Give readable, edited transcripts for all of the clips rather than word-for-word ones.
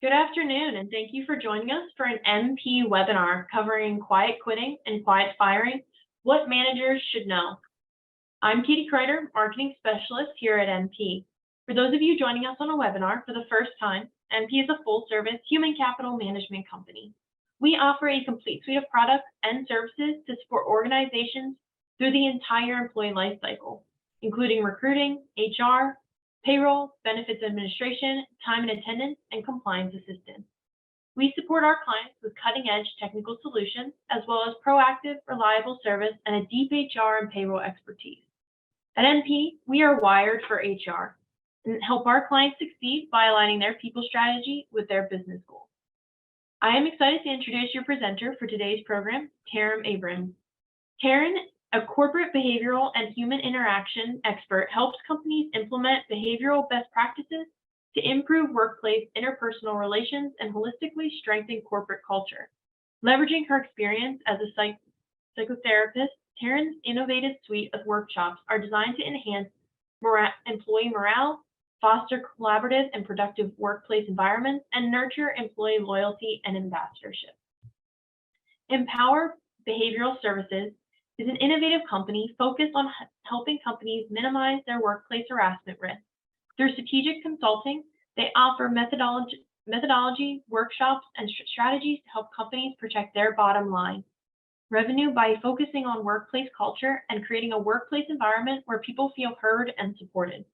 Good afternoon, and thank you for joining us for an MP webinar covering quiet quitting and quiet firing, what managers should know. I'm Katie Kreider, Marketing Specialist here at MP. For those of you joining us on a webinar for the first time, MP is a full-service human capital management company. We offer a complete suite of products and services to support organizations through the entire employee life cycle, including recruiting, HR, payroll, benefits administration, time and attendance, and compliance assistance. We support our clients with cutting-edge technical solutions, as well as proactive, reliable service and a deep HR and payroll expertise. At MP, we are wired for HR and help our clients succeed by aligning their people strategy with their business goals. I am excited to introduce your presenter for today's program, Taryn Abrahams. Taryn, a corporate behavioral and human interaction expert, helps companies implement behavioral best practices to improve workplace interpersonal relations and holistically strengthen corporate culture. Leveraging her experience as a psychotherapist, Taryn's innovative suite of workshops are designed to enhance employee morale, foster collaborative and productive workplace environments, and nurture employee loyalty and ambassadorship. Empower Behavioral Services is an innovative company focused on helping companies minimize their workplace harassment risk. Through strategic consulting, they offer methodology, workshops, and strategies to help companies protect their bottom line revenue by focusing on workplace culture and creating a workplace environment where people feel heard and supported.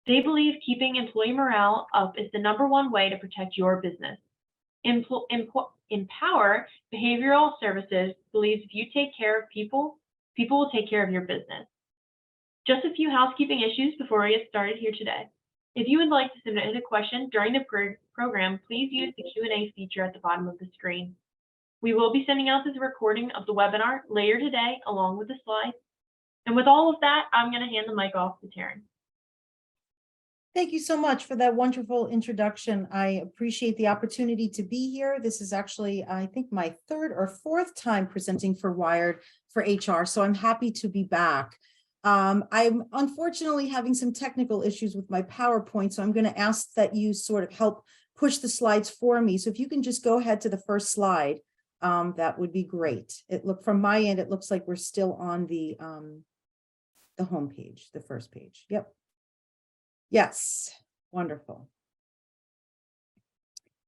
They believe keeping employee morale up is the #1 way to protect your business. Empower Behavioral Services believes if you take care of people, people will take care of your business. Just a few housekeeping issues before we get started here today. If you would like to submit a question during the program, please use the Q&A feature at the bottom of the screen. We will be sending out this recording of the webinar later today, along with the slides. And with all of that, I'm going to hand the mic off to Taryn. Thank you so much for that wonderful introduction. I appreciate the opportunity to be here. This is actually, I think, my 3rd or 4th time presenting for Wired for HR, so I'm happy to be back. I'm unfortunately having some technical issues with my PowerPoint, so I'm going to ask that you sort of help push the slides for me. So if you can just go ahead to the first slide, that would be great. From my end, it looks like we're still on the home page, the first page. Yep. Yes, wonderful.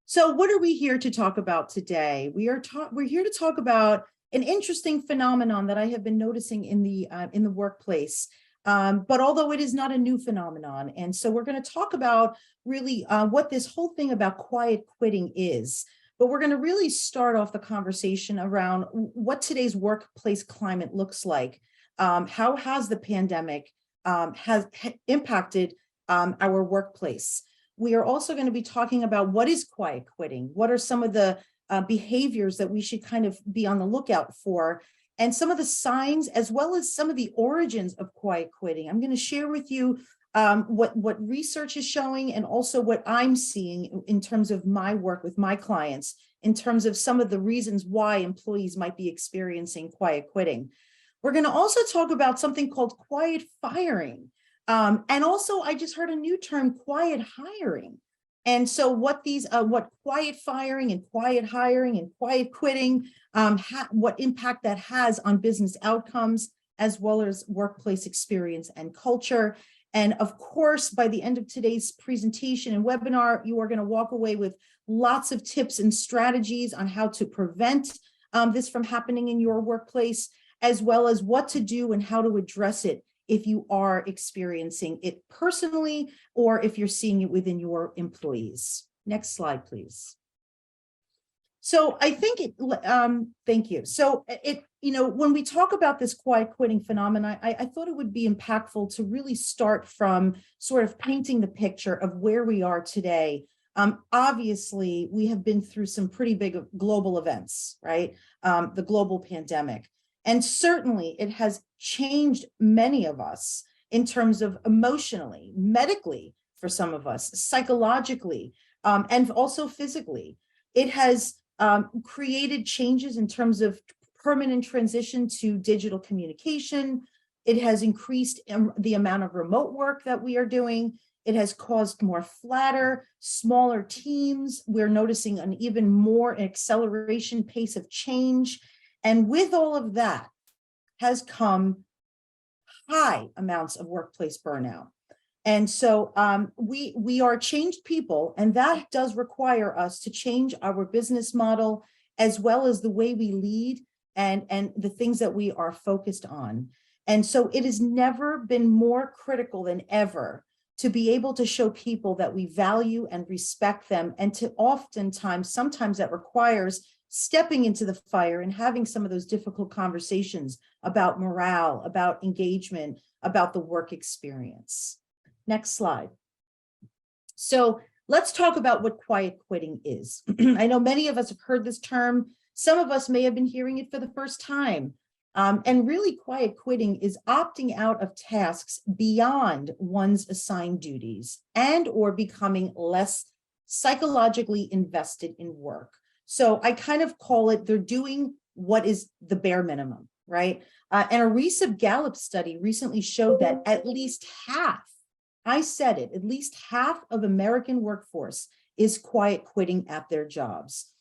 So what are we here to talk about today? We're here to talk about an interesting phenomenon that I have been noticing in the workplace, but although it is not a new phenomenon. And so we're going to talk about really what this whole thing about quiet quitting is. But we're going to really start off the conversation around what today's workplace climate looks like. How has the pandemic has impacted our workplace? We are also going to be talking about what is quiet quitting. What are some of the behaviors that we should kind of be on the lookout for, and some of the signs, as well as some of the origins of quiet quitting. I'm going to share with you what research is showing, and also what I'm seeing in terms of my work with my clients, in terms of some of the reasons why employees might be experiencing quiet quitting. We're going to also talk about something called quiet firing. And also, I just heard a new term, quiet hiring. And so what quiet firing and quiet hiring and quiet quitting, what impact that has on business outcomes, as well as workplace experience and culture. And of course, by the end of today's presentation and webinar, you are going to walk away with lots of tips and strategies on how to prevent this from happening in your workplace, as well as what to do and how to address it if you are experiencing it personally, or if you're seeing it within your employees. Next slide, please. So I think thank you. So when we talk about this quiet quitting phenomenon, I thought it would be impactful to really start from sort of painting the picture of where we are today. Obviously, we have been through some pretty big global events, right? The global pandemic. And certainly it has changed many of us in terms of emotionally, medically for some of us, psychologically, and also physically. It has created changes in terms of permanent transition to digital communication. It has increased the amount of remote work that we are doing. It has caused more flatter, smaller teams. We're noticing an even more acceleration pace of change. And with all of that has come high amounts of workplace burnout. And so we are changed people, and that does require us to change our business model as well as the way we lead and the things that we are focused on. And so it has never been more critical than ever to be able to show people that we value and respect them, and to sometimes that requires stepping into the fire and having some of those difficult conversations about morale, about engagement, about the work experience. Next slide. So let's talk about what quiet quitting is. I know many of us have heard this term. Some of us may have been hearing it for the first time. And really, quiet quitting is opting out of tasks beyond one's assigned duties and or becoming less psychologically invested in work. So I kind of call it, they're doing what is the bare minimum, right? And a recent Gallup study recently showed that at least half, I said it, at least half of American workforce is quiet quitting at their jobs.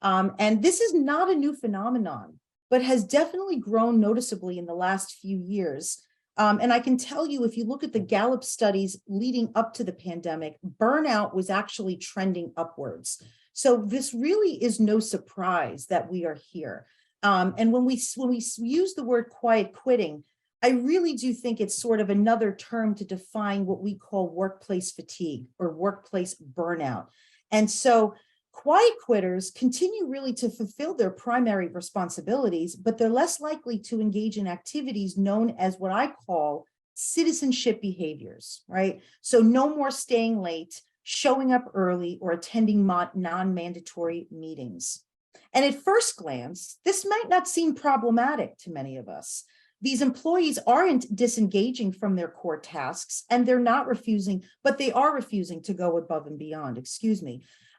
And this is not a new phenomenon, but has definitely grown noticeably in the last few years. And I can tell you, if you look at the Gallup studies leading up to the pandemic, burnout was actually trending upwards. So this really is no surprise that we are here. And when we use the word quiet quitting, I really do think it's sort of another term to define what we call workplace fatigue or workplace burnout. And so quiet quitters continue really to fulfill their primary responsibilities, but they're less likely to engage in activities known as what I call citizenship behaviors, right? So no more staying late, showing up early, or attending non-mandatory meetings. And at first glance, this might not seem problematic to many of us. These employees aren't disengaging from their core tasks, and they're not refusing, but they are refusing to go above and beyond,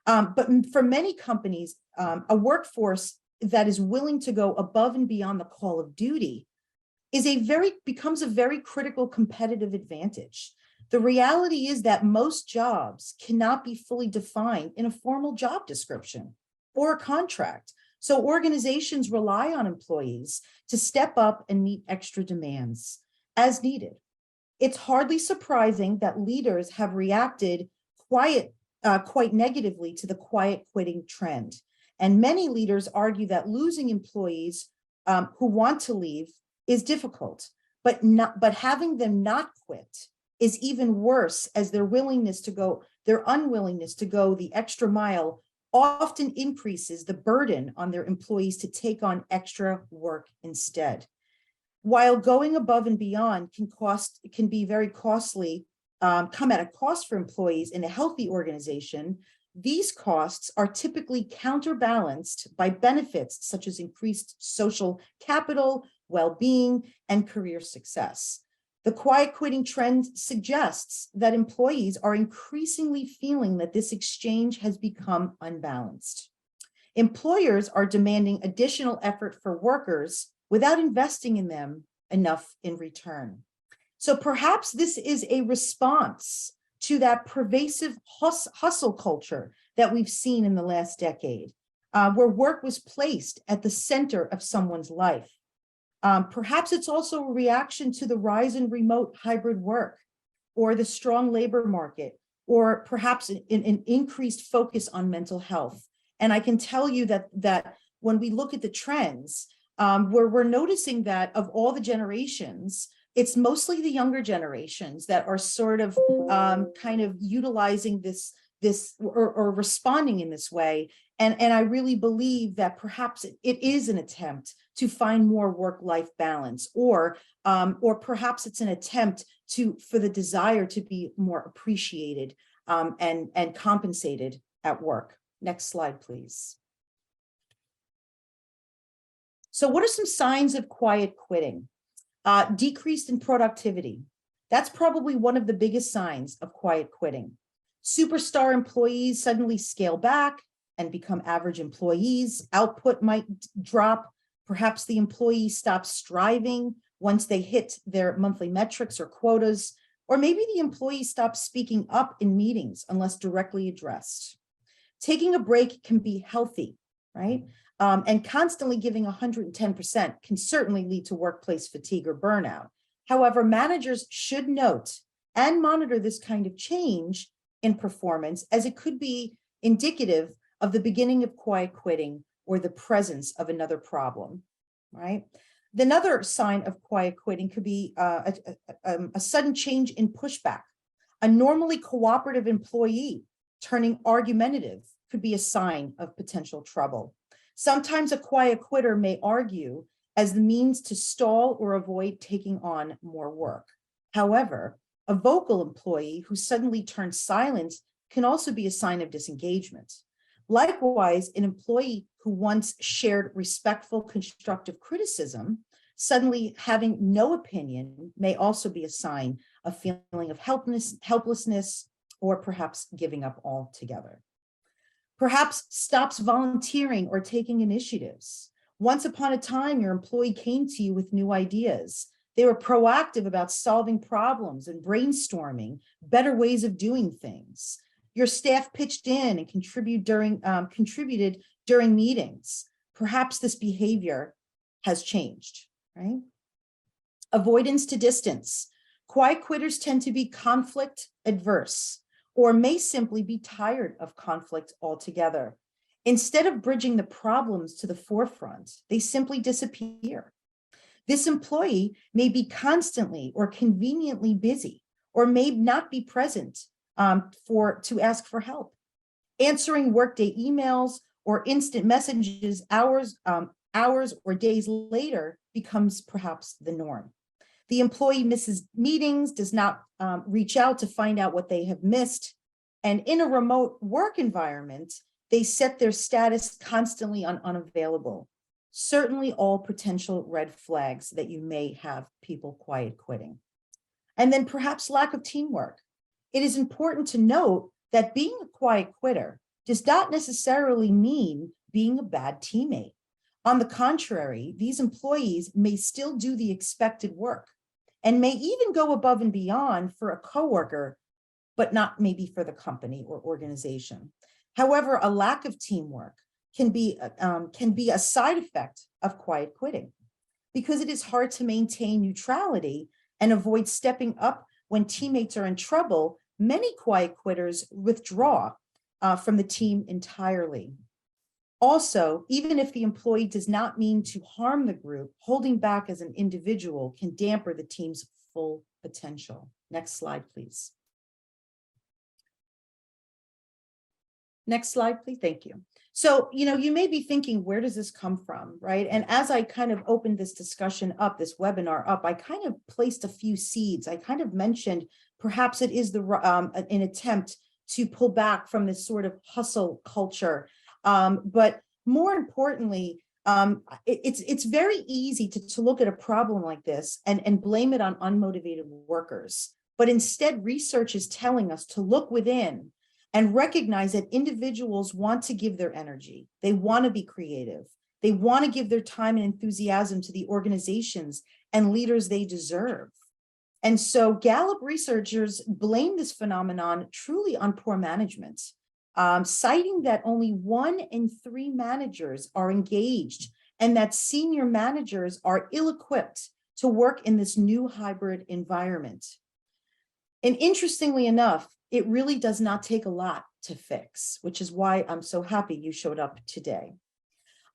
but for many companies, a workforce that is willing to go above and beyond the call of duty becomes a very critical competitive advantage. The reality is that most jobs cannot be fully defined in a formal job description or a contract. So organizations rely on employees to step up and meet extra demands as needed. It's hardly surprising that leaders have reacted quite negatively to the quiet quitting trend. And many leaders argue that losing employees who want to leave is difficult, but having them not quit is even worse, as their unwillingness to go the extra mile often increases the burden on their employees to take on extra work instead. While going above and beyond can be very costly, come at a cost for employees in a healthy organization, these costs are typically counterbalanced by benefits such as increased social capital, well-being, and career success. The quiet quitting trend suggests that employees are increasingly feeling that this exchange has become unbalanced. Employers are demanding additional effort for workers without investing in them enough in return. So perhaps this is a response to that pervasive hustle culture that we've seen in the last decade, where work was placed at the center of someone's life. Perhaps it's also a reaction to the rise in remote hybrid work, or the strong labor market, or perhaps an increased focus on mental health. And I can tell you that when we look at the trends, we're noticing that of all the generations, it's mostly the younger generations that are sort of kind of utilizing this or responding in this way. And I really believe that perhaps it is an attempt to find more work-life balance, or perhaps it's an attempt for the desire to be more appreciated and compensated at work. Next slide, please. So what are some signs of quiet quitting? Decreased in productivity. That's probably one of the biggest signs of quiet quitting. Superstar employees suddenly scale back and become average employees. Output might drop. Perhaps the employee stops striving once they hit their monthly metrics or quotas. Or maybe the employee stops speaking up in meetings unless directly addressed. Taking a break can be healthy, right? And constantly giving 110% can certainly lead to workplace fatigue or burnout. However, managers should note and monitor this kind of change in performance, as it could be indicative of the beginning of quiet quitting or the presence of another problem, right? Another sign of quiet quitting could be a sudden change in pushback. A normally cooperative employee turning argumentative could be a sign of potential trouble. Sometimes a quiet quitter may argue as the means to stall or avoid taking on more work. However, a vocal employee who suddenly turns silent can also be a sign of disengagement. Likewise, an employee who once shared respectful, constructive criticism, suddenly having no opinion may also be a sign of feeling of helplessness, or perhaps giving up altogether. Perhaps stops volunteering or taking initiatives. Once upon a time, your employee came to you with new ideas. They were proactive about solving problems and brainstorming better ways of doing things. Your staff pitched in and contributed during meetings. Perhaps this behavior has changed, right? Avoidance to distance. Quiet quitters tend to be conflict adverse, or may simply be tired of conflict altogether. Instead of bridging the problems to the forefront, they simply disappear. This employee may be constantly or conveniently busy, or may not be present to ask for help. Answering workday emails or instant messages hours or days later becomes perhaps the norm. The employee misses meetings, does not reach out to find out what they have missed. And in a remote work environment, they set their status constantly on unavailable. Certainly all potential red flags that you may have people quiet quitting. And then perhaps lack of teamwork. It is important to note that being a quiet quitter does not necessarily mean being a bad teammate. On the contrary, these employees may still do the expected work and may even go above and beyond for a coworker, but not maybe for the company or organization. However, a lack of teamwork can be a side effect of quiet quitting, because it is hard to maintain neutrality and avoid stepping up when teammates are in trouble. Many quiet quitters withdraw from the team entirely. Also, even if the employee does not mean to harm the group, holding back as an individual can dampen the team's full potential. Next slide, please. Next slide, please. Thank you. So, you may be thinking, where does this come from, right? And as I kind of opened this discussion up, this webinar up, I kind of placed a few seeds. I kind of mentioned perhaps it is an attempt to pull back from this sort of hustle culture. But more importantly, it's very easy to look at a problem like this and blame it on unmotivated workers. But instead, research is telling us to look within and recognize that individuals want to give their energy. They want to be creative. They want to give their time and enthusiasm to the organizations and leaders they deserve. And so Gallup researchers blame this phenomenon truly on poor management, citing that only 1 in 3 managers are engaged and that senior managers are ill-equipped to work in this new hybrid environment. And interestingly enough, it really does not take a lot to fix, which is why I'm so happy you showed up today.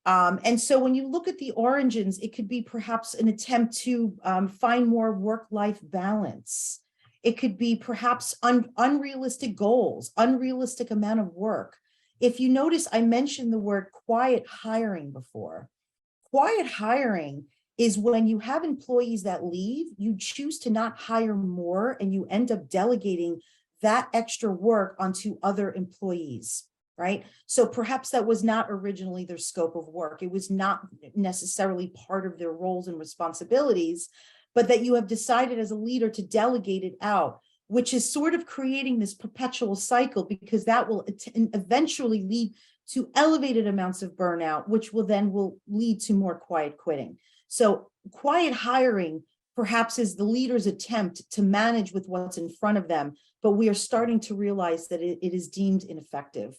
And so when you look at the origins, it could be perhaps an attempt to find more work-life balance. It could be perhaps unrealistic goals, unrealistic amount of work. If you notice, I mentioned the word quiet hiring before. Quiet hiring is when you have employees that leave, you choose to not hire more, and you end up delegating that extra work onto other employees, right? So perhaps that was not originally their scope of work. It was not necessarily part of their roles and responsibilities, but that you have decided as a leader to delegate it out, which is sort of creating this perpetual cycle, because that will eventually lead to elevated amounts of burnout, which will lead to more quiet quitting. So quiet hiring perhaps is the leader's attempt to manage with what's in front of them, but we are starting to realize that it is deemed ineffective.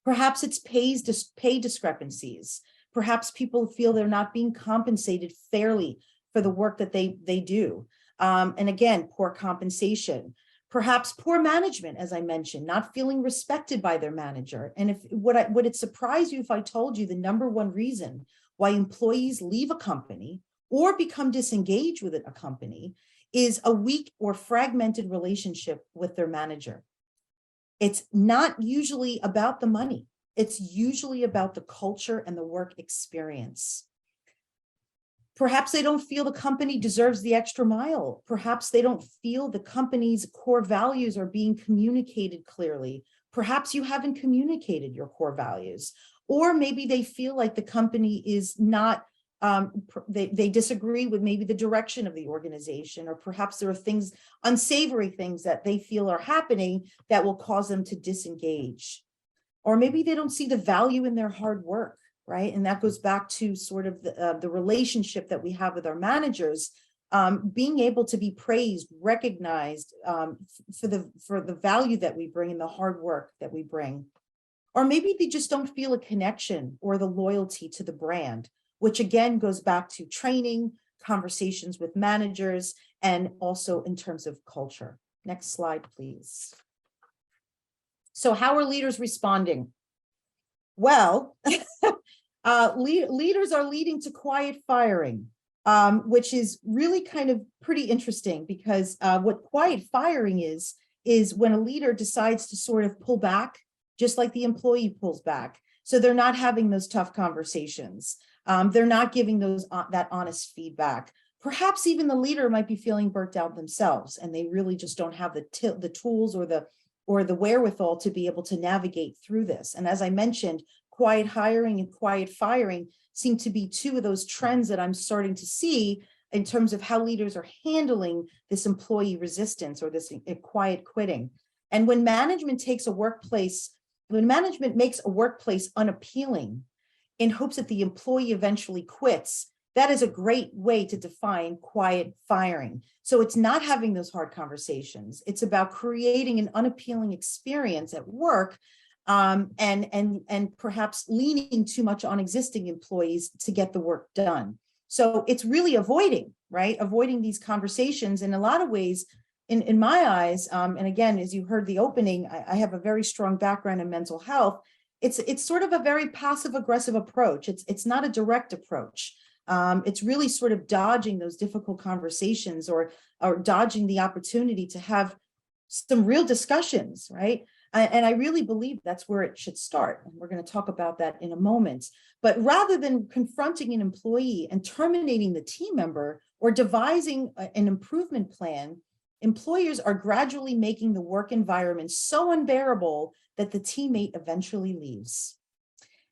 Perhaps it's pay discrepancies. Perhaps people feel they're not being compensated fairly for the work that they do. And again, poor compensation. Perhaps poor management, as I mentioned, not feeling respected by their manager. And would it surprise you if I told you the number one reason why employees leave a company or become disengaged with a company is a weak or fragmented relationship with their manager? It's not usually about the money. It's usually about the culture and the work experience. Perhaps they don't feel the company deserves the extra mile. Perhaps they don't feel the company's core values are being communicated clearly. Perhaps you haven't communicated your core values. Or maybe they feel like the company is not, they disagree with maybe the direction of the organization, or perhaps there are things, unsavory things that they feel are happening that will cause them to disengage. Or maybe they don't see the value in their hard work. Right. And that goes back to sort of the relationship that we have with our managers, being able to be praised, recognized for the value that we bring and the hard work that we bring. Or maybe they just don't feel a connection or the loyalty to the brand, which again goes back to training, conversations with managers, and also in terms of culture. Next slide, please. So how are leaders responding? Well, leaders are leading to quiet firing, which is really kind of pretty interesting, because what quiet firing is when a leader decides to sort of pull back, just like the employee pulls back. So they're not having those tough conversations. They're not giving that honest feedback. Perhaps even the leader might be feeling burnt out themselves, and they really just don't have the tools or the wherewithal to be able to navigate through this. And as I mentioned, quiet hiring and quiet firing seem to be two of those trends that I'm starting to see in terms of how leaders are handling this employee resistance or this quiet quitting. And when management makes a workplace unappealing in hopes that the employee eventually quits, that is a great way to define quiet firing. So it's not having those hard conversations. It's about creating an unappealing experience at work, and perhaps leaning too much on existing employees to get the work done. So it's really avoiding these conversations in a lot of ways. In my eyes, and again, as you heard the opening, I have a very strong background in mental health. It's sort of a very passive aggressive approach. It's not a direct approach. It's really sort of dodging those difficult conversations or dodging the opportunity to have some real discussions, right? And I really believe that's where it should start. And we're going to talk about that in a moment. But rather than confronting an employee and terminating the team member or devising an improvement plan, employers are gradually making the work environment so unbearable that the teammate eventually leaves.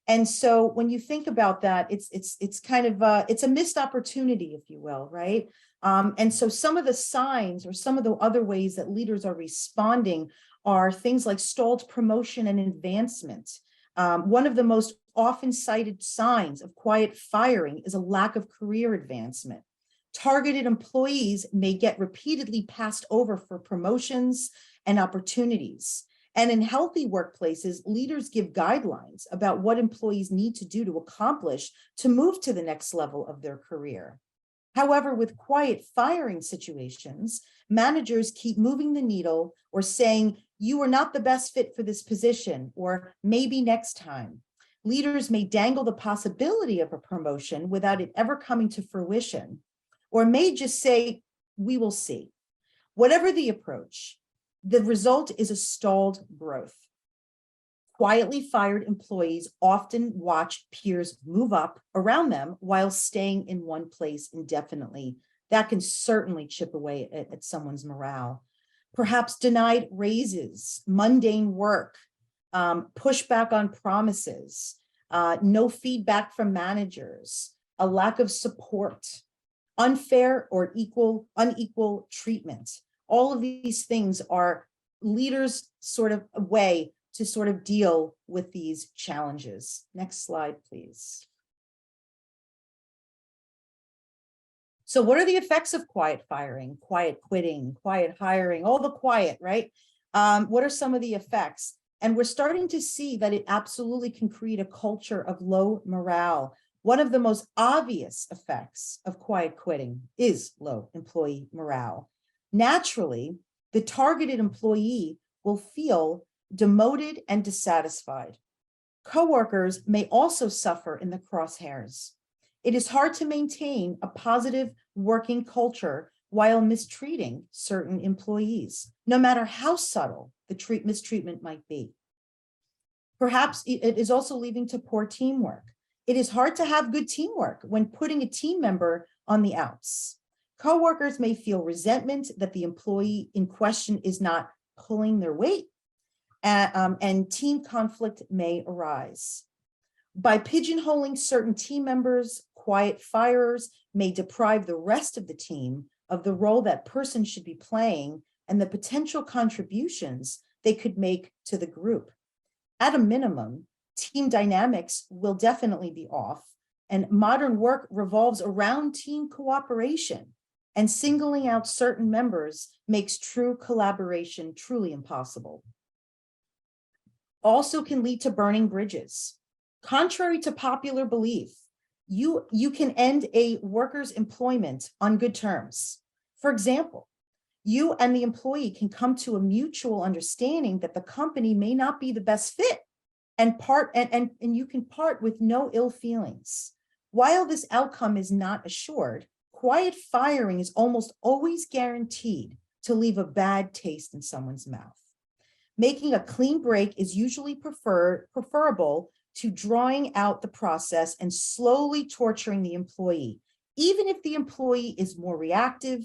And so when you think about that, it's kind of it's a missed opportunity, if you will, right? And so some of the signs or some of the other ways that leaders are responding are things like stalled promotion and advancement. One of the most often cited signs of quiet firing is a lack of career advancement. Targeted employees may get repeatedly passed over for promotions and opportunities. And in healthy workplaces, leaders give guidelines about what employees need to do to accomplish to move to the next level of their career. However, with quiet firing situations, managers keep moving the needle or saying, "You are not the best fit for this position," or "maybe next time." Leaders may dangle the possibility of a promotion without it ever coming to fruition, or may just say, "We will see." Whatever the approach, the result is a stalled growth. Quietly fired employees often watch peers move up around them while staying in one place indefinitely. That can certainly chip away at someone's morale. Perhaps denied raises, mundane work, pushback on promises, no feedback from managers, a lack of support, unfair or unequal treatment. All of these things are leaders' sort of a way to sort of deal with these challenges. Next slide, please. So what are the effects of quiet firing, quiet quitting, quiet hiring, all the quiet, right? What are some of the effects? And we're starting to see that it absolutely can create a culture of low morale. One of the most obvious effects of quiet quitting is low employee morale. Naturally, the targeted employee will feel demoted and dissatisfied. Coworkers may also suffer in the crosshairs. It is hard to maintain a positive working culture while mistreating certain employees, no matter how subtle the mistreatment might be. Perhaps it is also leading to poor teamwork. It is hard to have good teamwork when putting a team member on the outs. Coworkers may feel resentment that the employee in question is not pulling their weight, and team conflict may arise. By pigeonholing certain team members, quiet firers may deprive the rest of the team of the role that person should be playing and the potential contributions they could make to the group. At a minimum, team dynamics will definitely be off, and modern work revolves around team cooperation, and singling out certain members makes true collaboration truly impossible. Also can lead to burning bridges. Contrary to popular belief, you can end a worker's employment on good terms. For example, you and the employee can come to a mutual understanding that the company may not be the best fit, and you can part with no ill feelings. While this outcome is not assured, quiet firing is almost always guaranteed to leave a bad taste in someone's mouth. Making a clean break is usually preferable to drawing out the process and slowly torturing the employee, even if the employee is more reactive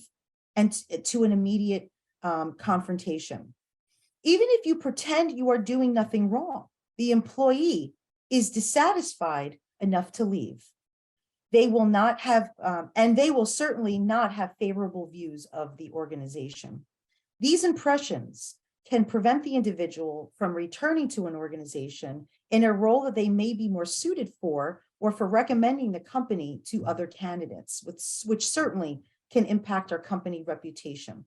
and to an immediate confrontation. Even if you pretend you are doing nothing wrong, the employee is dissatisfied enough to leave. They will not have, and they will certainly not have favorable views of the organization. These impressions can prevent the individual from returning to an organization in a role that they may be more suited for, or for recommending the company to other candidates, which certainly can impact our company reputation.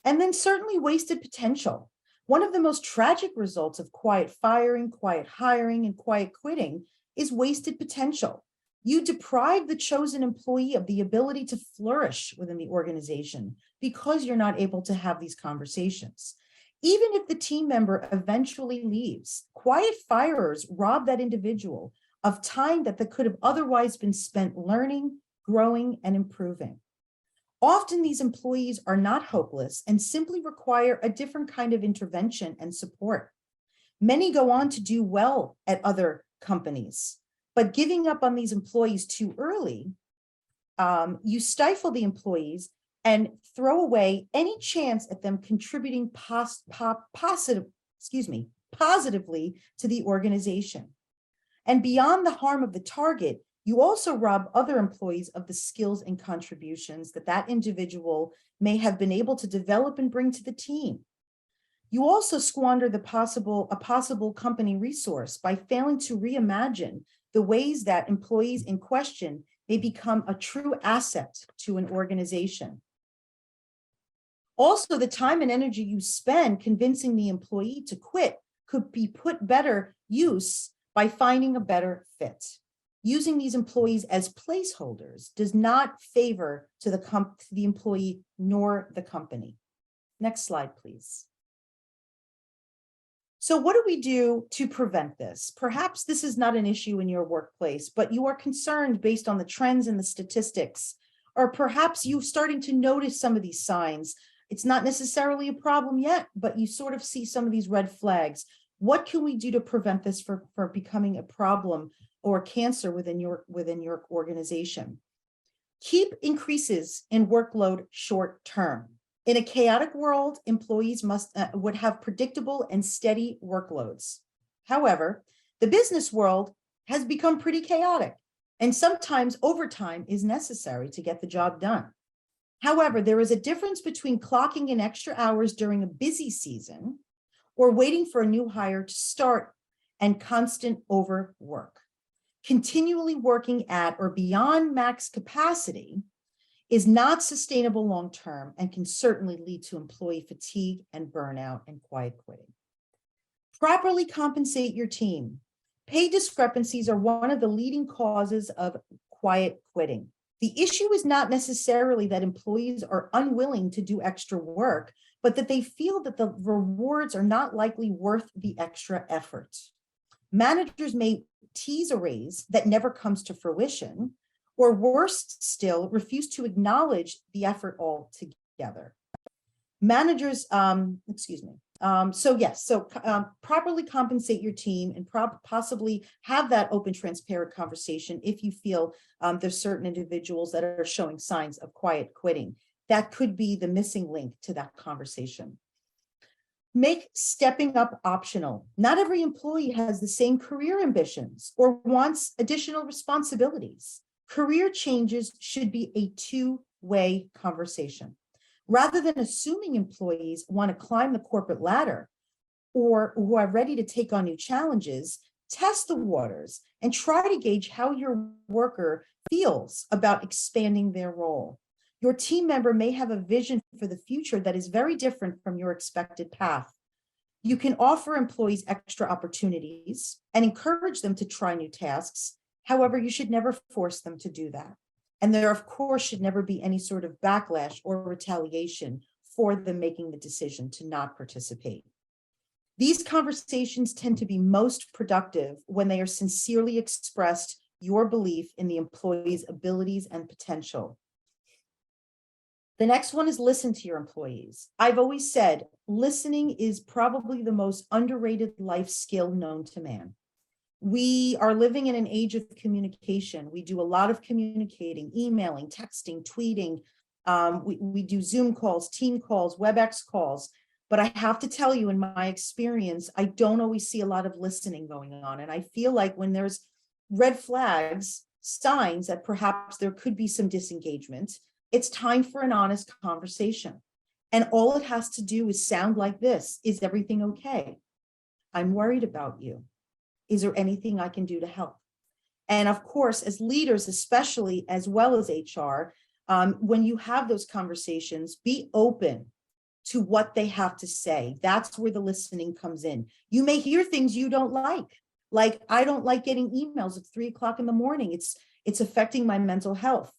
And then certainly wasted potential. One of the most tragic results of quiet firing, quiet hiring, and quiet quitting is wasted potential. You deprive the chosen employee of the ability to flourish within the organization because you're not able to have these conversations. Even if the team member eventually leaves, quiet firers rob that individual of time that could have otherwise been spent learning, growing, and improving. Often these employees are not hopeless and simply require a different kind of intervention and support. Many go on to do well at other companies, but giving up on these employees too early, you stifle the employees and throw away any chance at them contributing positively to the organization. And beyond the harm of the target, you also rob other employees of the skills and contributions that individual may have been able to develop and bring to the team. You also squander a possible company resource by failing to reimagine the ways that employees in question may become a true asset to an organization. Also, the time and energy you spend convincing the employee to quit could be put better use by finding a better fit. Using these employees as placeholders does not favor to the employee nor the company. Next slide, please. So what do we do to prevent this? Perhaps this is not an issue in your workplace, but you are concerned based on the trends and the statistics, or perhaps you're starting to notice some of these signs. It's not necessarily a problem yet, but you sort of see some of these red flags. What can we do to prevent this for becoming a problem or cancer within your organization? Keep increases in workload short term. In a chaotic world, employees would have predictable and steady workloads. However, the business world has become pretty chaotic, and sometimes overtime is necessary to get the job done. However, there is a difference between clocking in extra hours during a busy season or waiting for a new hire to start and constant overwork. Continually working at or beyond max capacity is not sustainable long-term and can certainly lead to employee fatigue and burnout and quiet quitting. Properly compensate your team. Pay discrepancies are one of the leading causes of quiet quitting. The issue is not necessarily that employees are unwilling to do extra work, but that they feel that the rewards are not likely worth the extra effort. Managers may tease a raise that never comes to fruition, or worse still, refuse to acknowledge the effort altogether. Managers, properly compensate your team and possibly have that open, transparent conversation if you feel there's certain individuals that are showing signs of quiet quitting. That could be the missing link to that conversation. Make stepping up optional. Not every employee has the same career ambitions or wants additional responsibilities. Career changes should be a two-way conversation. Rather than assuming employees want to climb the corporate ladder or who are ready to take on new challenges, test the waters and try to gauge how your worker feels about expanding their role. Your team member may have a vision for the future that is very different from your expected path. You can offer employees extra opportunities and encourage them to try new tasks. However, you should never force them to do that. And there, of course, should never be any sort of backlash or retaliation for them making the decision to not participate. These conversations tend to be most productive when they are sincerely expressed your belief in the employee's abilities and potential. The next one is listen to your employees. I've always said listening is probably the most underrated life skill known to man. We are living in an age of communication. We do a lot of communicating, emailing, texting, tweeting. We do Zoom calls, team calls, WebEx calls. But I have to tell you, in my experience, I don't always see a lot of listening going on. And I feel like when there's red flags, signs that perhaps there could be some disengagement, it's time for an honest conversation. And all it has to do is sound like this. Is everything okay? I'm worried about you. Is there anything I can do to help? And of course, as leaders, especially as well as HR, when you have those conversations, be open to what they have to say. That's where the listening comes in. You may hear things you don't like I don't like getting emails at 3 o'clock in the morning. It's affecting my mental health.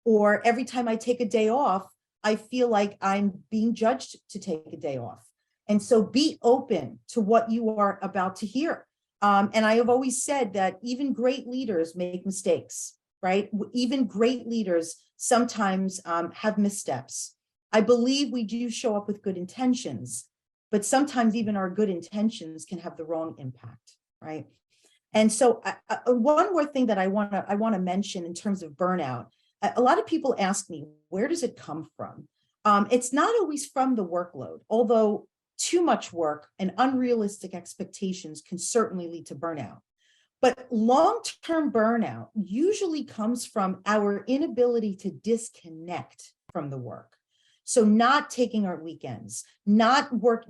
Or every time I take a day off, I feel like I'm being judged to take a day off. And so be open to what you are about to hear. And I have always said that even great leaders make mistakes, right? Even great leaders sometimes have missteps. I believe we do show up with good intentions, but sometimes even our good intentions can have the wrong impact, right? And so one more thing that I want to mention in terms of burnout, a lot of people ask me, where does it come from? It's not always from the workload, although too much work and unrealistic expectations can certainly lead to burnout. But long-term burnout usually comes from our inability to disconnect from the work. So not taking our weekends, not work,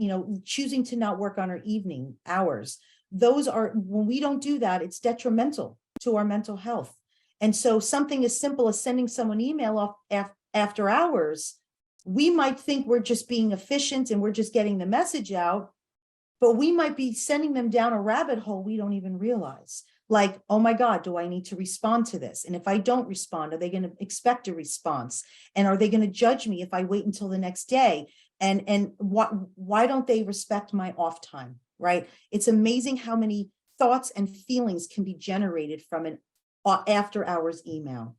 choosing to not work on our evening hours. Those are, when we don't do that, it's detrimental to our mental health. And so something as simple as sending someone email off after hours, we might think we're just being efficient and we're just getting the message out, but we might be sending them down a rabbit hole we don't even realize. Like, oh my God, do I need to respond to this? And if I don't respond, are they going to expect a response? And are they going to judge me if I wait until the next day? And why don't they respect my off time, right? It's amazing how many thoughts and feelings can be generated from an after hours email.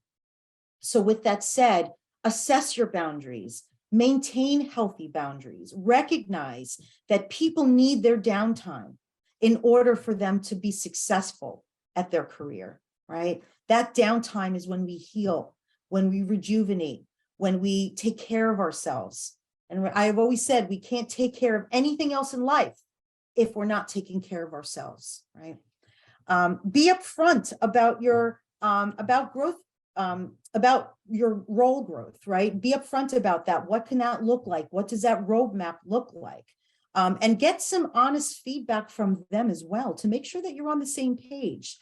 So with that said, assess your boundaries, maintain healthy boundaries, recognize that people need their downtime in order for them to be successful at their career, right? That downtime is when we heal, when we rejuvenate, when we take care of ourselves. And I have always said, we can't take care of anything else in life if we're not taking care of ourselves, right? Be upfront about your growth, about your role growth, right? Be upfront about that. What can that look like? What does that roadmap look like? And get some honest feedback from them as well to make sure that you're on the same page.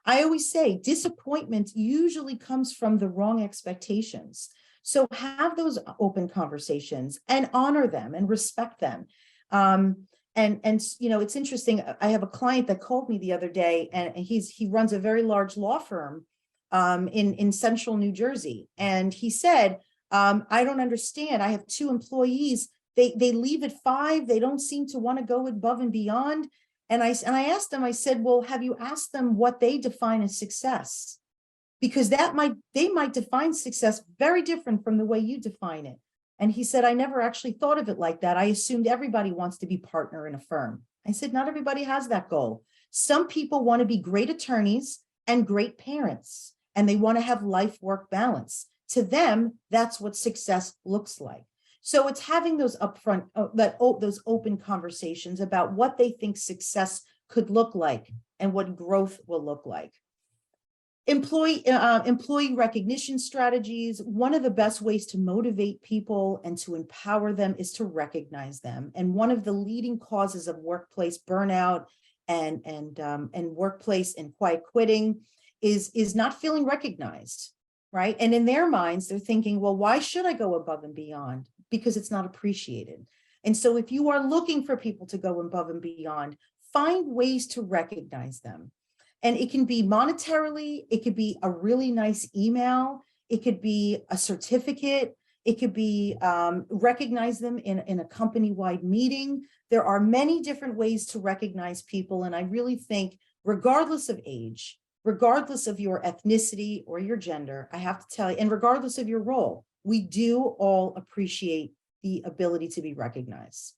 I always say disappointment usually comes from the wrong expectations. So have those open conversations and honor them and respect them. And you know, it's interesting. I have a client that called me the other day, and he runs a very large law firm in central New Jersey. And he said, I don't understand. I have 2 employees. They leave at 5. They don't seem to want to go above and beyond. And I asked them, I said, well, have you asked them what they define as success? Because they might define success very different from the way you define it. And he said, I never actually thought of it like that. I assumed everybody wants to be partner in a firm. I said, not everybody has that goal. Some people want to be great attorneys and great parents, and they want to have life-work balance. To them, that's what success looks like. So it's having those upfront, those open conversations about what they think success could look like and what growth will look like. Employee recognition strategies. One of the best ways to motivate people and to empower them is to recognize them. And one of the leading causes of workplace burnout and workplace and quiet quitting is not feeling recognized, right? And in their minds, they're thinking, well, why should I go above and beyond? Because it's not appreciated. And so if you are looking for people to go above and beyond, find ways to recognize them. And it can be monetarily, it could be a really nice email, it could be a certificate, it could be recognize them in a company-wide meeting. There are many different ways to recognize people. And I really think regardless of age, regardless of your ethnicity or your gender, I have to tell you, and regardless of your role, we do all appreciate the ability to be recognized.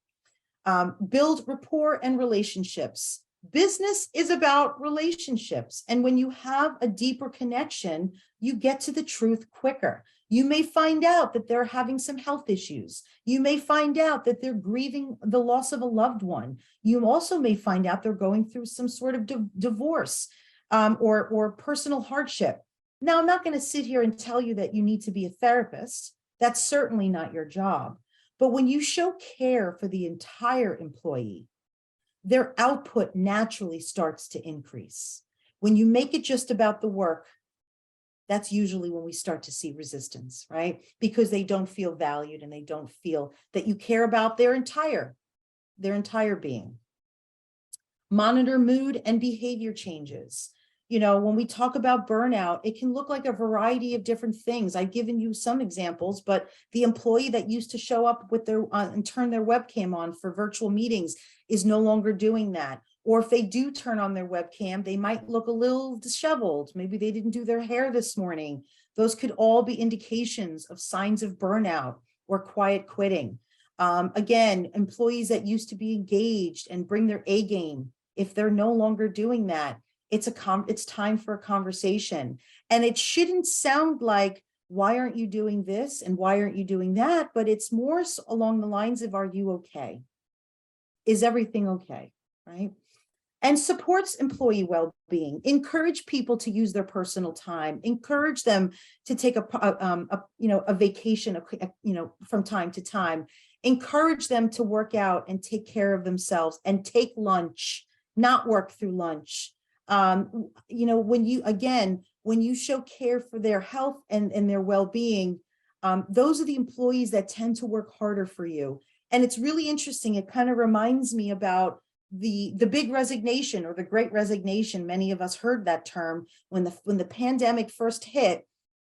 Build rapport and relationships. Business is about relationships. And when you have a deeper connection, you get to the truth quicker. You may find out that they're having some health issues. You may find out that they're grieving the loss of a loved one. You also may find out they're going through some sort of divorce or personal hardship. Now, I'm not going to sit here and tell you that you need to be a therapist. That's certainly not your job. But when you show care for the entire employee, their output naturally starts to increase. When you make it just about the work, that's usually when we start to see resistance, right? Because they don't feel valued and they don't feel that you care about their entire being. Monitor mood and behavior changes. You know, when we talk about burnout, it can look like a variety of different things. I've given you some examples, but the employee that used to show up with their and turn their webcam on for virtual meetings is no longer doing that. Or if they do turn on their webcam, they might look a little disheveled. Maybe they didn't do their hair this morning. Those could all be indications of signs of burnout or quiet quitting. Again, employees that used to be engaged and bring their A game, if they're no longer doing that, it's time for a conversation. And it shouldn't sound like, why aren't you doing this and why aren't you doing that? But it's more along the lines of, are you okay? Is everything okay, right? And supports employee well-being. Encourage people to use their personal time. Encourage them to take a vacation, from time to time. Encourage them to work out and take care of themselves and take lunch, not work through lunch. When you show care for their health and their well-being, those are the employees that tend to work harder for you. And it's really interesting. It kind of reminds me about the big resignation or the great resignation. Many of us heard that term when the pandemic first hit.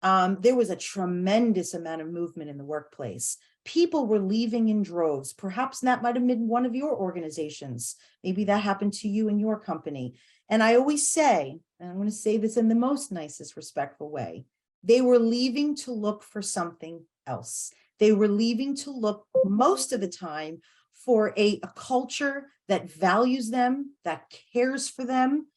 There was a tremendous amount of movement in the workplace. People were leaving in droves. Perhaps that might have been one of your organizations. Maybe that happened to you in your company. And I always say, and I'm going to say this in the most nicest, respectful way, they were leaving to look for something else. They were leaving to look most of the time for a culture that values them, that cares for them,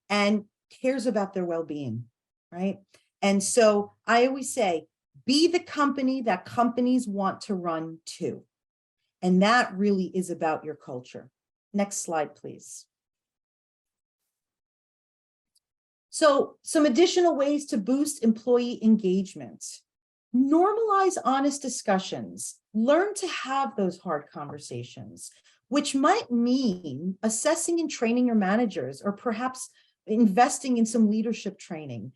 and cares about their well-being, right? And so I always say, be the company that companies want to run to. And that really is about your culture. Next slide, please. So some additional ways to boost employee engagement. Normalize honest discussions. Learn to have those hard conversations, which might mean assessing and training your managers, or perhaps investing in some leadership training.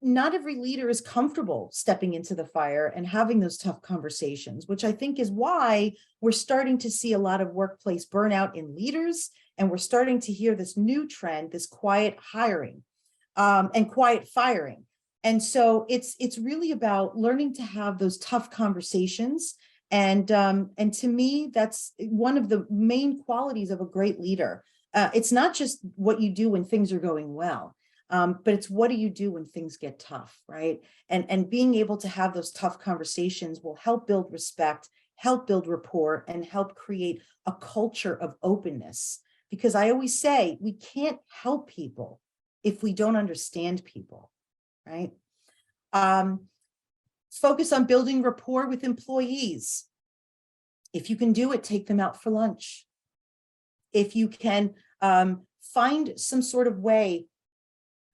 not every leader is comfortable stepping into the fire and having those tough conversations, which I think is why we're starting to see a lot of workplace burnout in leaders. And we're starting to hear this new trend, this quiet hiring and quiet firing. And so it's really about learning to have those tough conversations. And to me, that's one of the main qualities of a great leader. It's not just what you do when things are going well, but it's what do you do when things get tough, right? And being able to have those tough conversations will help build respect, help build rapport, and help create a culture of openness. Because I always say we can't help people if we don't understand people, right? Focus on building rapport with employees. If you can do it, take them out for lunch. If you can find some sort of way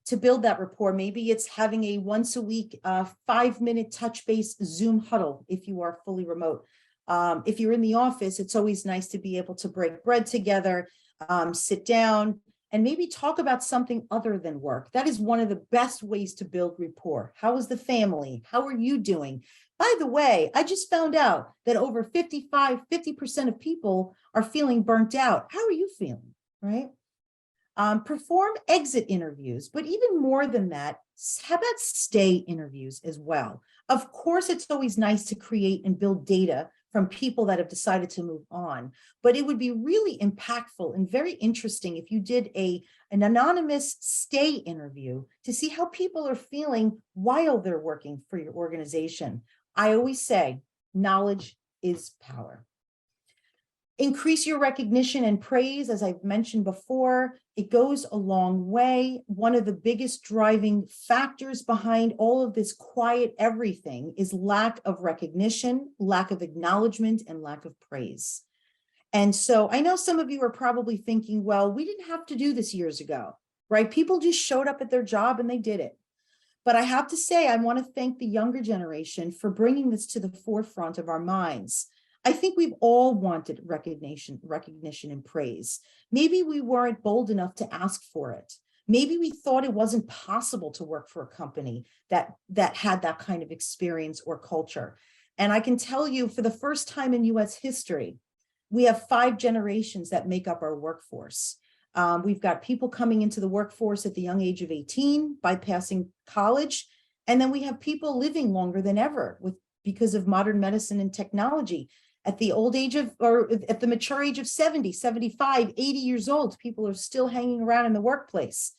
to build that rapport, maybe it's having a once a week 5-minute touch base Zoom huddle if you are fully remote. If you're in the office, it's always nice to be able to break bread together, sit down, and maybe talk about something other than work. That is one of the best ways to build rapport. How is the family? How are you doing? By the way, I just found out that over 50% of people are feeling burnt out. How are you feeling, right? Perform exit interviews, but even more than that, how about stay interviews as well? Of course, it's always nice to create and build data from people that have decided to move on, but it would be really impactful and very interesting if you did an anonymous stay interview to see how people are feeling while they're working for your organization. I always say, knowledge is power. Increase your recognition and praise, as I've mentioned before. It goes a long way. One of the biggest driving factors behind all of this quiet everything is lack of recognition, lack of acknowledgement, and lack of praise. And so I know some of you are probably thinking, well, we didn't have to do this years ago, right? People just showed up at their job and they did it. But I have to say, I want to thank the younger generation for bringing this to the forefront of our minds. I think we've all wanted recognition and praise. Maybe we weren't bold enough to ask for it. Maybe we thought it wasn't possible to work for a company that had that kind of experience or culture. And I can tell you, for the first time in US history, we have 5 generations that make up our workforce. We've got people coming into the workforce at the young age of 18, bypassing college. And then we have people living longer than ever because of modern medicine and technology. At the old age of, or at the mature age of 70, 75, 80 years old, people are still hanging around in the workplace.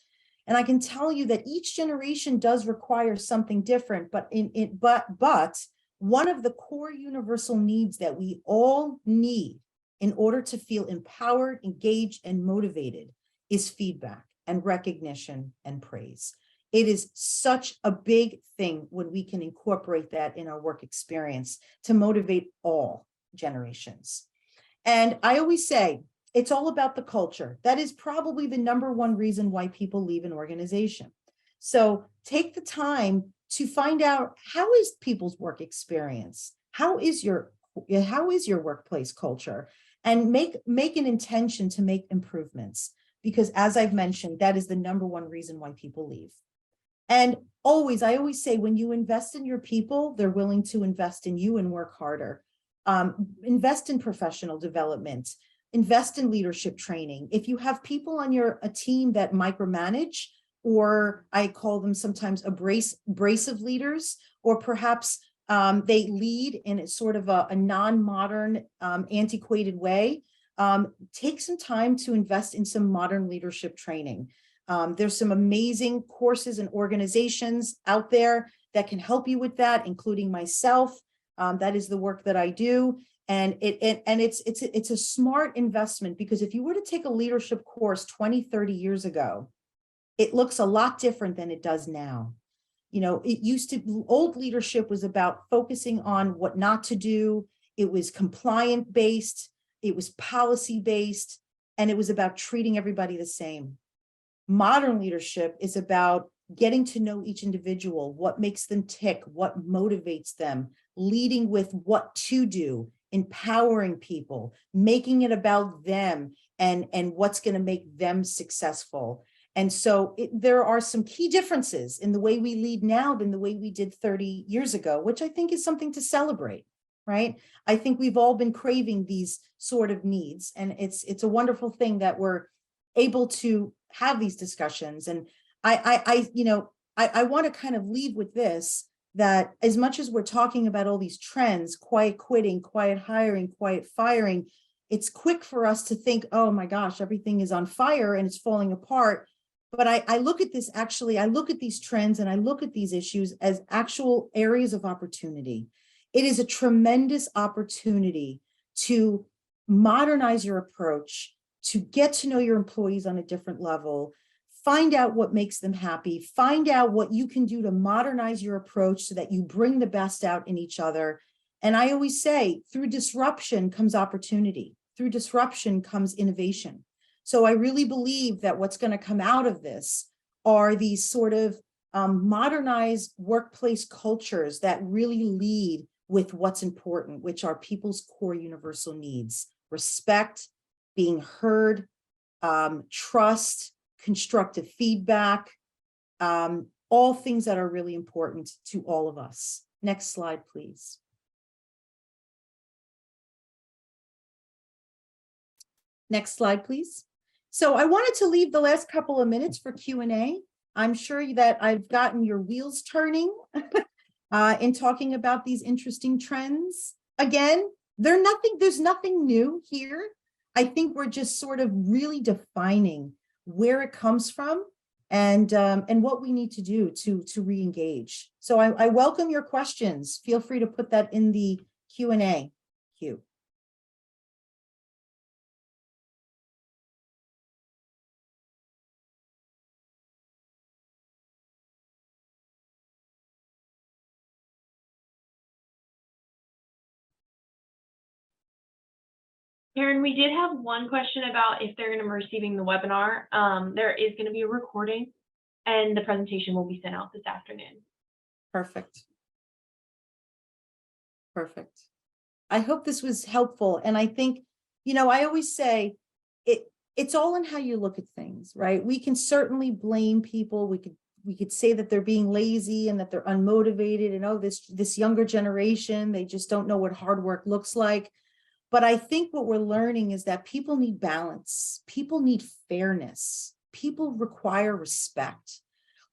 And I can tell you that each generation does require something different, but one of the core universal needs that we all need in order to feel empowered, engaged, and motivated is feedback and recognition and praise. It is such a big thing when we can incorporate that in our work experience to motivate all generations. And I always say, it's all about the culture. That is probably the #1 reason why people leave an organization. So take the time to find out, how is people's work experience? How is your workplace culture? And make an intention to make improvements, because as I've mentioned, that is the #1 reason why people leave. And I always say, when you invest in your people, they're willing to invest in you and work harder. Invest in professional development, invest in leadership training. If you have people on a team that micromanage, or I call them sometimes abrasive leaders, or perhaps they lead in sort of a non-modern, antiquated way, take some time to invest in some modern leadership training. There's some amazing courses and organizations out there that can help you with that, including myself. That is the work that I do. And it's a smart investment, because if you were to take a leadership course 20, 30 years ago, it looks a lot different than it does now. You know, old leadership was about focusing on what not to do. It was compliant based, it was policy based, and it was about treating everybody the same. Modern leadership is about getting to know each individual, what makes them tick, what motivates them, leading with what to do, empowering people, making it about them and what's going to make them successful. And so there are some key differences in the way we lead now than the way we did 30 years ago, which I think is something to celebrate, right? I think we've all been craving these sort of needs, and it's a wonderful thing that we're able to have these discussions. And I want to kind of leave with this, that as much as we're talking about all these trends, quiet quitting, quiet hiring, quiet firing, it's quick for us to think, oh my gosh, everything is on fire and it's falling apart. But I look at this, actually, I look at these trends and I look at these issues as actual areas of opportunity. It is a tremendous opportunity to modernize your approach, to get to know your employees on a different level, find out what makes them happy, find out what you can do to modernize your approach so that you bring the best out in each other. And I always say, through disruption comes opportunity. Through disruption comes innovation. So I really believe that what's going to come out of this are these sort of modernized workplace cultures that really lead with what's important, which are people's core universal needs: respect, being heard, trust, constructive feedback, all things that are really important to all of us. Next slide, please. Next slide, please. So I wanted to leave the last couple of minutes for Q&A. I'm sure that I've gotten your wheels turning in talking about these interesting trends. Again, there's nothing new here. I think we're just sort of really defining where it comes from and what we need to do to re-engage. So I welcome your questions. Feel free to put that in the Q&A queue. Taryn, we did have one question about if they're going to be receiving the webinar. There is going to be a recording and the presentation will be sent out this afternoon. Perfect. Perfect. I hope this was helpful. And I think, I always say it's all in how you look at things, right? We can certainly blame people. We could say that they're being lazy and that they're unmotivated and, oh, this younger generation, they just don't know what hard work looks like. But I think what we're learning is that people need balance. People need fairness. People require respect,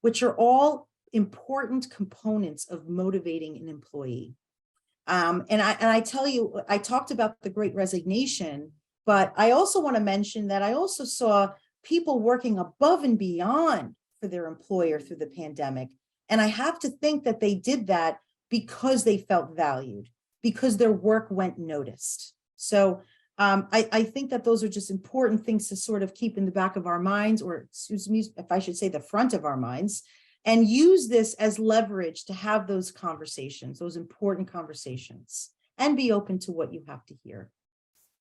which are all important components of motivating an employee. And I tell you, I talked about the Great Resignation, but I also want to mention that I also saw people working above and beyond for their employer through the pandemic. And I have to think that they did that because they felt valued, because their work went noticed. So I think that those are just important things to sort of keep in the back of our minds, or excuse me, if I should say the front of our minds, and use this as leverage to have those conversations, those important conversations, and be open to what you have to hear.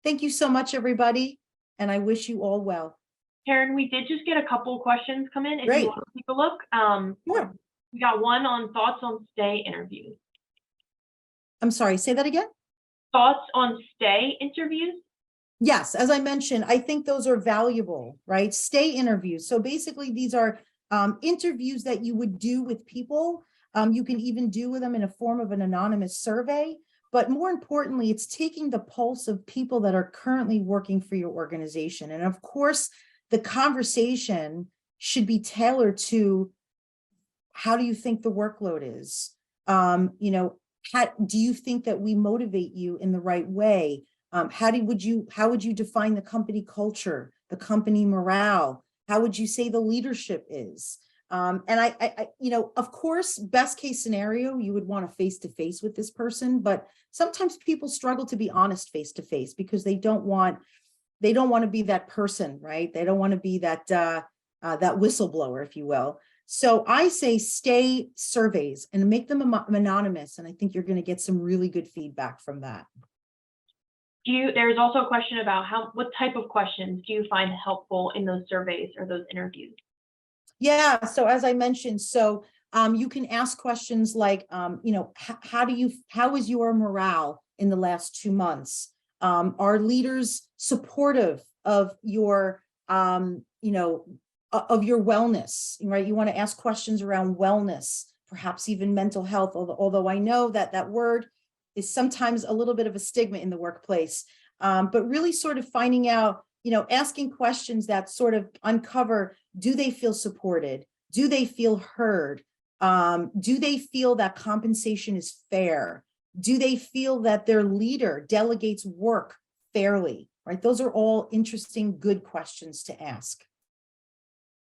Thank you so much, everybody, and I wish you all well. Taryn, we did just get a couple of questions come in. If Great. you want to take a look, Sure. We got one on thoughts on stay interviews. I'm sorry, say that again. Thoughts on stay interviews? Yes, as I mentioned, I think those are valuable, right? Stay interviews. So basically, these are interviews that you would do with people. You can even do with them in a form of an anonymous survey. But more importantly, it's taking the pulse of people that are currently working for your organization. And of course, the conversation should be tailored to, how do you think the workload is? How do you think that we motivate you in the right way? How would you define the company culture, the company morale? How would you say the leadership is? And of course, best case scenario, you would want a face-to-face with this person, but sometimes people struggle to be honest face-to-face because they don't want to be that person, right? They don't want to be that whistleblower, if you will. So I say stay surveys and make them anonymous. And I think you're going to get some really good feedback from that. There's also a question about what type of questions do you find helpful in those surveys or those interviews? Yeah, so as I mentioned, you can ask questions like, how is your morale in the last 2 months? Are leaders supportive of your, of your wellness, right? You want to ask questions around wellness, perhaps even mental health, although I know that that word is sometimes a little bit of a stigma in the workplace, but really sort of finding out, asking questions that sort of uncover, do they feel supported? Do they feel heard? Do they feel that compensation is fair? Do they feel that their leader delegates work fairly, right? Those are all interesting, good questions to ask.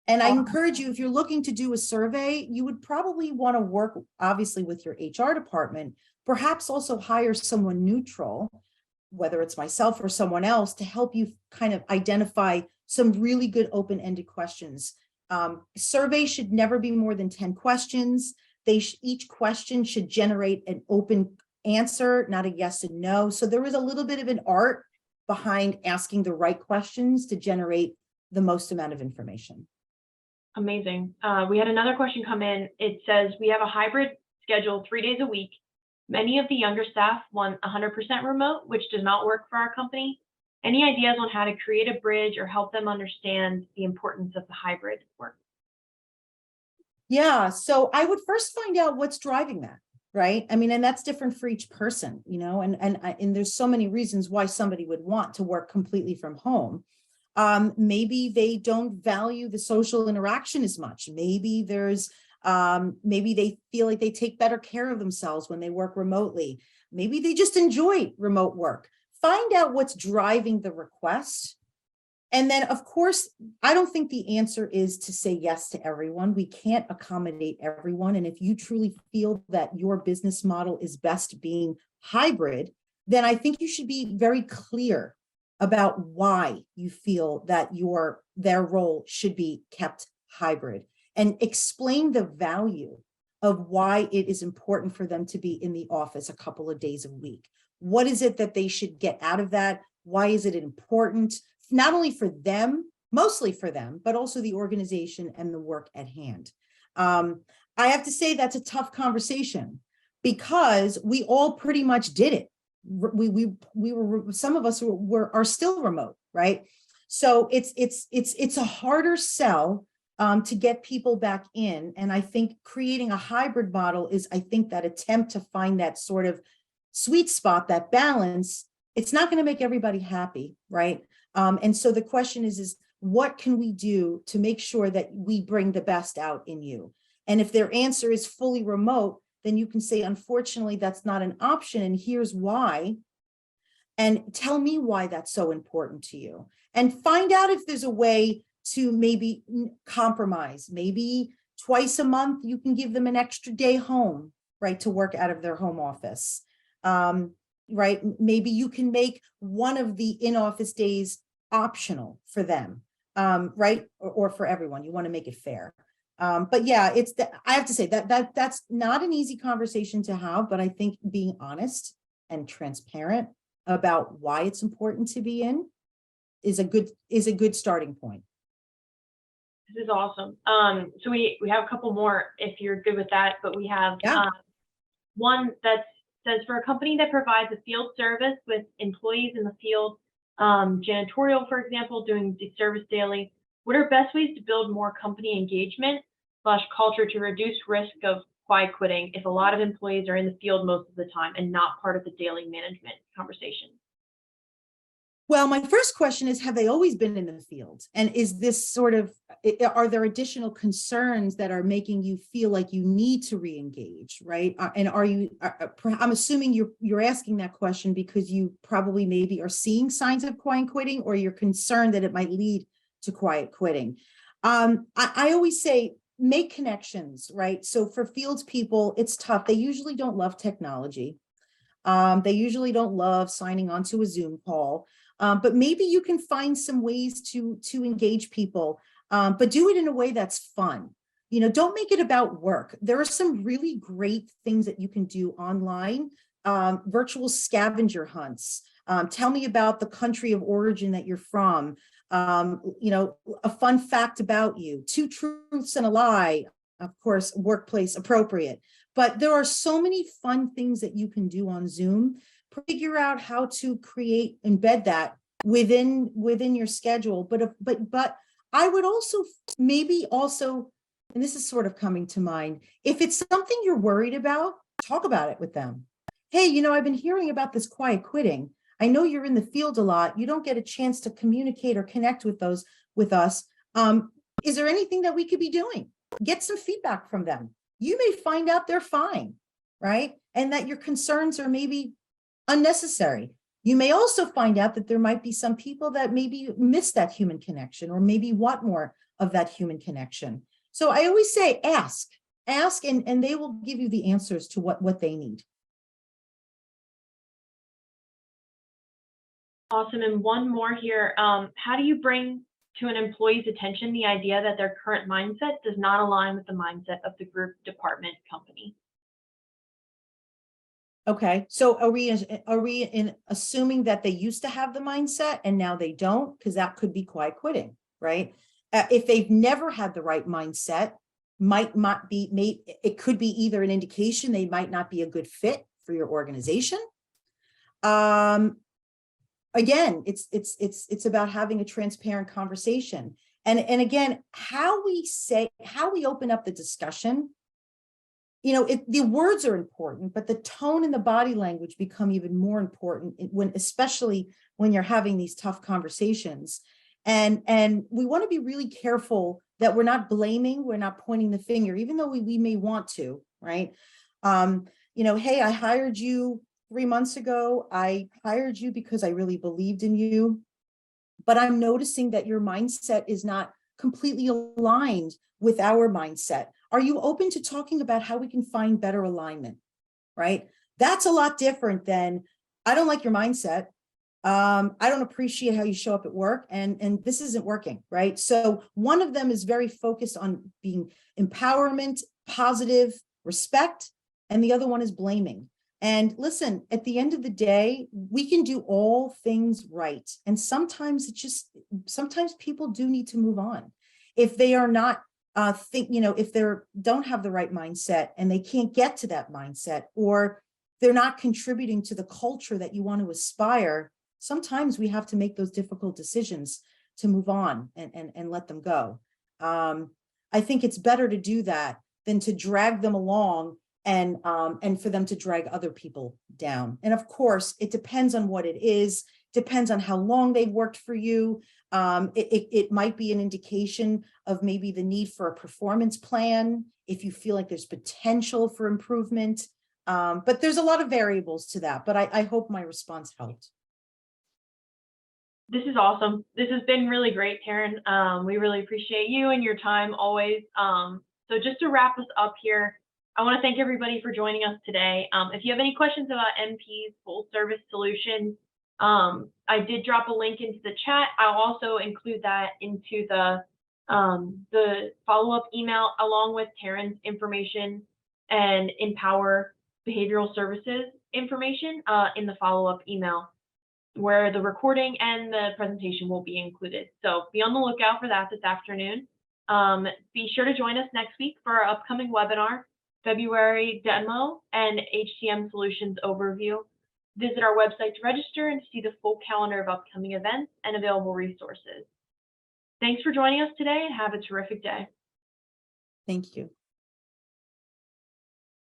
And I encourage you, if you're looking to do a survey, you would probably want to work, obviously, with your HR department, perhaps also hire someone neutral, whether it's myself or someone else, to help you kind of identify some really good open-ended questions. Surveys should never be more than 10 questions. Each question should generate an open answer, not a yes and no. So there is a little bit of an art behind asking the right questions to generate the most amount of information. Amazing. We had another question come in. It says, we have a hybrid schedule 3 days a week. Many of the younger staff want 100% remote, which does not work for our company. Any ideas on how to create a bridge or help them understand the importance of the hybrid work? Yeah, so I would first find out what's driving that, right? I mean, and that's different for each person, and there's so many reasons why somebody would want to work completely from home. Maybe they don't value the social interaction as much. Maybe maybe they feel like they take better care of themselves when they work remotely. Maybe they just enjoy remote work. Find out what's driving the request. And then, of course, I don't think the answer is to say yes to everyone. We can't accommodate everyone. And if you truly feel that your business model is best being hybrid, then I think you should be very clear about why you feel that their role should be kept hybrid, and explain the value of why it is important for them to be in the office a couple of days a week. What is it that they should get out of that? Why is it important, not only for them, mostly for them, but also the organization and the work at hand? I have to say that's a tough conversation, because we all pretty much did it. We were, some of us are still remote, right? So it's a harder sell to get people back in. And I think creating a hybrid model is, I think, that attempt to find that sort of sweet spot, that balance. It's not going to make everybody happy, right? And so the question is what can we do to make sure that we bring the best out in you? And if their answer is fully remote, then you can say, unfortunately, that's not an option, and here's why. And tell me why that's so important to you. And find out if there's a way to maybe compromise. Maybe twice a month, you can give them an extra day home, right, to work out of their home office. Right? Maybe you can make one of the in-office days optional for them, right? Or for everyone. You want to make it fair. But yeah, I have to say that's not an easy conversation to have, but I think being honest and transparent about why it's important to be in is a good starting point. This is awesome. So we have a couple more if you're good with that, but we have one that says, for a company that provides a field service with employees in the field, janitorial, for example, doing the service daily, what are best ways to build more company engagement / culture to reduce risk of quiet quitting if a lot of employees are in the field most of the time and not part of the daily management conversation? Well, my first question is, have they always been in the field? And is this sort of, are there additional concerns that are making you feel like you need to re-engage, right? And I'm assuming you're asking that question because you probably maybe are seeing signs of quiet quitting, or you're concerned that it might lead to quiet quitting. I always say, make connections, right? So for fields people, it's tough. They usually don't love technology. They usually don't love signing on to a Zoom call. But maybe you can find some ways to engage people, but do it in a way that's fun. Don't make it about work. There are some really great things that you can do online, virtual scavenger hunts. Tell me about the country of origin that you're from. A fun fact about you, 2 truths and a lie, of course, workplace appropriate. But there are so many fun things that you can do on Zoom. Figure out how to embed that within your schedule. But I would also maybe also, and this is sort of coming to mind, if it's something you're worried about, talk about it with them. Hey, I've been hearing about this quiet quitting. I know you're in the field a lot. You don't get a chance to communicate or connect with us. Is there anything that we could be doing? Get some feedback from them. You may find out they're fine, right? And that your concerns are maybe unnecessary. You may also find out that there might be some people that maybe miss that human connection or maybe want more of that human connection. So I always say, ask, and they will give you the answers to what they need. Awesome. And one more here. How do you bring to an employee's attention the idea that their current mindset does not align with the mindset of the group, department, company? Okay, so are we in assuming that they used to have the mindset and now they don't? Because that could be quiet quitting, right? If they've never had the right mindset, might not be, it could be either an indication they might not be a good fit for your organization. Again, it's about having a transparent conversation. And again, how we open up the discussion, the words are important, but the tone and the body language become even more important especially when you're having these tough conversations. And we want to be really careful that we're not blaming, we're not pointing the finger, even though we may want to, right? Hey, I hired you 3 months ago. I hired you because I really believed in you, but I'm noticing that your mindset is not completely aligned with our mindset. Are you open to talking about how we can find better alignment, right? That's a lot different than, I don't like your mindset. I don't appreciate how you show up at work, and this isn't working, right? So one of them is very focused on being empowerment, positive, respect, and the other one is blaming. And listen, at the end of the day, we can do all things right. And sometimes sometimes people do need to move on. If they are not if they don't have the right mindset and they can't get to that mindset, or they're not contributing to the culture that you want to aspire, sometimes we have to make those difficult decisions to move on and let them go. I think it's better to do that than to drag them along and for them to drag other people down. And of course, it depends on what it is, depends on how long they've worked for you. It might be an indication of maybe the need for a performance plan if you feel like there's potential for improvement. But there's a lot of variables to that, but I hope my response helped. This is awesome. This has been really great, Taryn. We really appreciate you and your time always. So just to wrap us up here, I want to thank everybody for joining us today. If you have any questions about MP's full service solutions, I did drop a link into the chat. I'll also include that into the follow-up email along with Taryn's information and Empower Behavioral Services information in the follow-up email, where the recording and the presentation will be included. So be on the lookout for that this afternoon. Be sure to join us next week for our upcoming webinar, February demo and HCM solutions overview. Visit our website to register and see the full calendar of upcoming events and available resources. Thanks for joining us today and have a terrific day. Thank you.